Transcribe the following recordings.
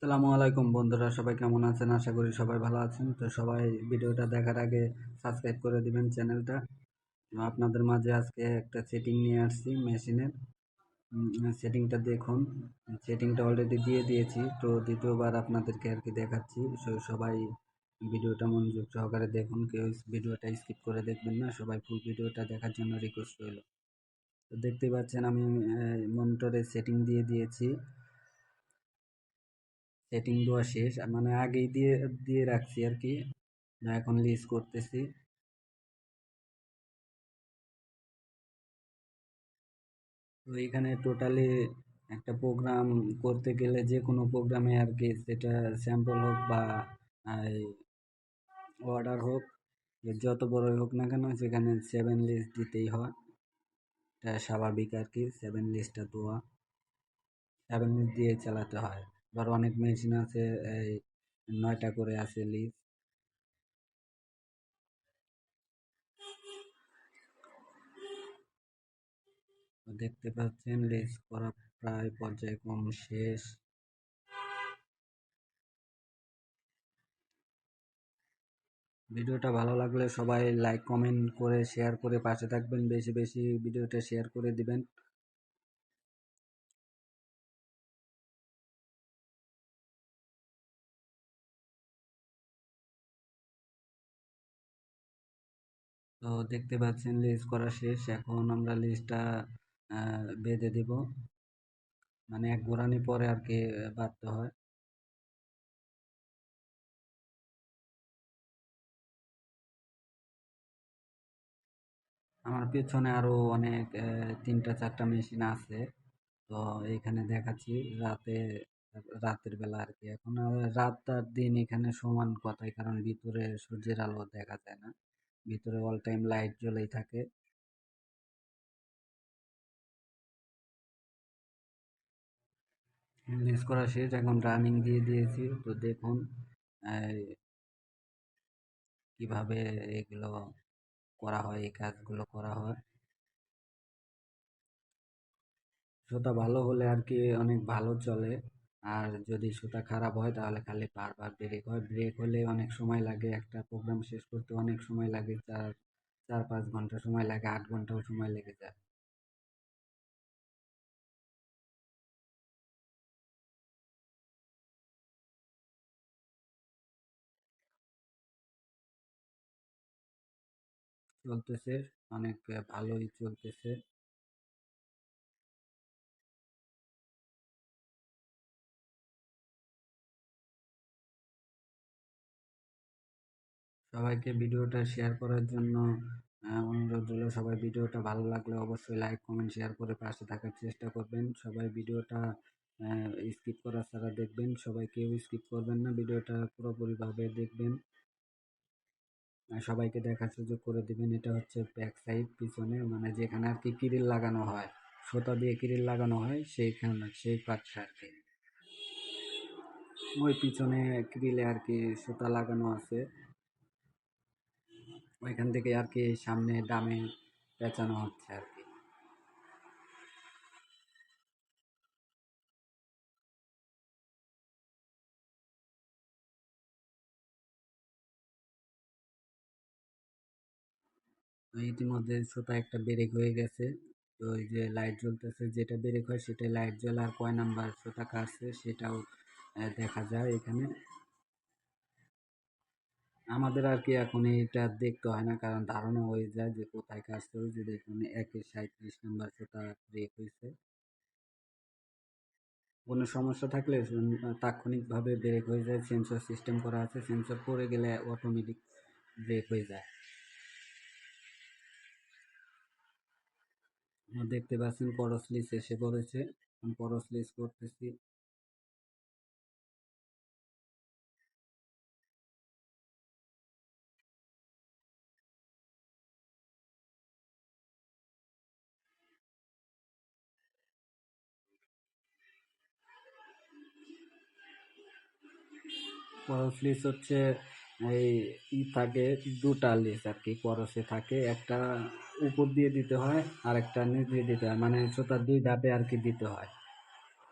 আসসালামু আলাইকুম বন্ধুরা, সবাই কেমন আছেন? আশা করি সবাই ভালো আছেন। তো সবাই ভিডিওটা দেখার আগে সাবস্ক্রাইব করে দিবেন চ্যানেলটা। তো আপনাদের মাঝে আজকে একটা সেটিং নিয়ে আসছি মেশিনের। সেটিংটা দেখুন। সেটিংটা অলরেডি দিয়ে দিয়েছি, তো দ্বিতীয়বার আপনাদেরকে আর কি দেখাচ্ছি। সবাই ভিডিওটা মনোযোগ সহকারে দেখুন, কেউ ভিডিওটা স্কিপ করে দেখবেন না, সবাই ফুল ভিডিওটা দেখার জন্য রিকোয়েস্ট রইল। তো দেখতেই পাচ্ছেন আমি মনিটরে সেটিং দিয়ে দিয়েছি। সেটিং দেওয়া শেষ, মানে আগেই দিয়ে দিয়ে রাখছি আর কি। এখন লিস্ট করতেছি। তো এখানে টোটালি একটা প্রোগ্রাম করতে গেলে যে কোনো প্রোগ্রামে আর কি, সেটা স্যাম্পল হোক বা অর্ডার হোক, যত বড়ই হোক না কেন, সেখানে 7 লিস্ট দিতেই হয়। এটা স্বাভাবিক আর কি, 7 লিস্টটা দেওয়া, 7 লিস্ট দিয়ে চালাতে হয়। আবার অনেক মেশিন আছে এই 9টা করে আছে লিস্ট। দেখতে পাচ্ছেন লিস্ট করা প্রায় পর্যায়ক্রম শেষ। ভিডিওটা ভালো লাগলে সবাই লাইক কমেন্ট করে শেয়ার করে পাশে থাকবেন, বেশি বেশি ভিডিওটা শেয়ার করে দিবেন। তো দেখতে পাচ্ছেন লিস্ট করা শেষ। এখন আমরা লিস্টটা বেঁধে দিব, মানে এক ঘোরানি পরে আর কি বাঁধতে হয়। আমার পেছনে আরো অনেক 3টা 4টা মেশিন আছে। তো এইখানে দেখাচ্ছি রাতে, রাতের বেলা আর কি। এখন রাত আর দিন এখানে সমান কথাই, কারণ ভিতরে সূর্যের আলো দেখা যায় না, ভিতরে অল টাইম লাইট জ্বলেই থাকে। লিস্ট করা শেষ, এখন রানিং দিয়ে দিয়েছি। তো দেখুন এই কিভাবে এগুলো করা হয়, এই কাজগুলো করা হয়। সুতা ভালো হলে আর কি অনেক ভালো চলে। আর যদি সুতা খারাপ হয় তাহলে খালি বারবার ব্রেক হয়। ব্রেক হলে অনেক সময় লাগে, একটা প্রোগ্রাম শেষ করতে অনেক সময় লাগে, 4-5 ঘন্টা সময় লাগে, 8 ঘন্টাও সময় লেগে যায়। চলতেছে, অনেক ভালোই চলতেছে। সবাইকে ভিডিওটা শেয়ার করার জন্য অনুরোধ রইল। সবাই ভিডিওটা ভালো লাগলে অবশ্যই লাইক কমেন্ট শেয়ার করে পাশে থাকার চেষ্টা করবেন। সবাই ভিডিওটা স্কিপ করা ছাড়া দেখবেন, সবাই কেউ স্কিপ করবেন না, ভিডিওটা পুরোপুরিভাবে দেখবেন। সবাইকে দেখার সুযোগ করে দিবেন। এটা হচ্ছে ব্যাক সাইড, পিছনে, মানে যেখানে আর কি কিরিল লাগানো হয়, সুতা দিয়ে কিরিল লাগানো হয়, সেইখানে সেই পার্টটা আর কি। ওই পিছনে গ্রিলে আর কি সুতা লাগানো আছে, ওইখান থেকে আর কি সামনে ডামে পেঁচানো হচ্ছে আর কি। তো ইতিমধ্যে সুতা একটা ব্রেক হয়ে গেছে। তো ওই যে লাইট জ্বলতেছে, যেটা ব্রেক হয় সেটা লাইট জ্বলে, আর কয় নাম্বার সুতা কাটছে সেটাও দেখা যায় এখানে। আমাদের আর কি এখন এটা দেখতে হয় না, কারণ ধারণা হয়ে যায় যে কোথায় কাটছে। ওই যে দেখুন 37 নাম্বার সুতা ব্রেক হয়েছে। কোনো সমস্যা থাকলে তাৎক্ষণিকভাবে ব্রেক হয়ে যায়, সেন্সর সিস্টেম করা আছে, সেন্সর পড়ে গেলে অটোমেটিক ব্রেক হয়ে যায়। দেখতে পাচ্ছেন করস লিস এসে পড়েছে, করস লিস করতেছি। করস লিস হচ্ছে এই থাকে 2টা লিস আর কি, করসে থাকে। একটা উপর দিয়ে দিতে হয় আর একটা নিচ দিয়ে দিতে হয়, মানে সুতা 2 ধাপে আর কি দিতে হয়।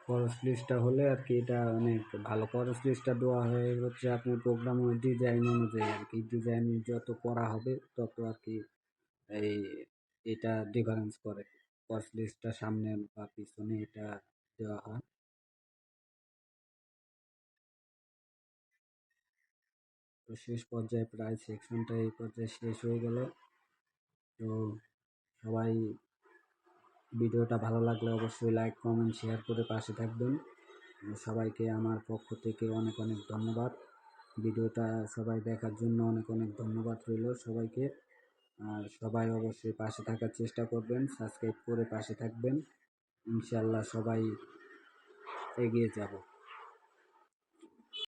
খরচ লিস্টটা হলে আর কি এটা অনেক ভালো। খরচ লিস্টটা দেওয়া হয়ে হচ্ছে আপনার প্রোগ্রাম ডিজাইন অনুযায়ী আর কি, ডিজাইন যত করা হবে তত আর কি এই এটা ডিফারেন্স করে। খরচ লিস্টটা সামনে বা পিছনে এটা দেওয়া হয়। তো শেষ পর্যায়ে প্রায় সেকশনটা এই পর্যায়ে শেষ হয়ে গেল। তো সবাই ভিডিওটা ভালো লাগলে অবশ্যই লাইক কমেন্ট শেয়ার করে পাশে থাকবেন। সবাইকে আমার পক্ষ থেকে অনেক অনেক ধন্যবাদ। ভিডিওটা সবাই দেখার জন্য অনেক অনেক ধন্যবাদ রইল সবাইকে। আর সবাই অবশ্যই পাশে থাকার চেষ্টা করবেন, সাবস্ক্রাইব করে পাশে থাকবেন। ইনশাল্লাহ সবাই এগিয়ে যাব।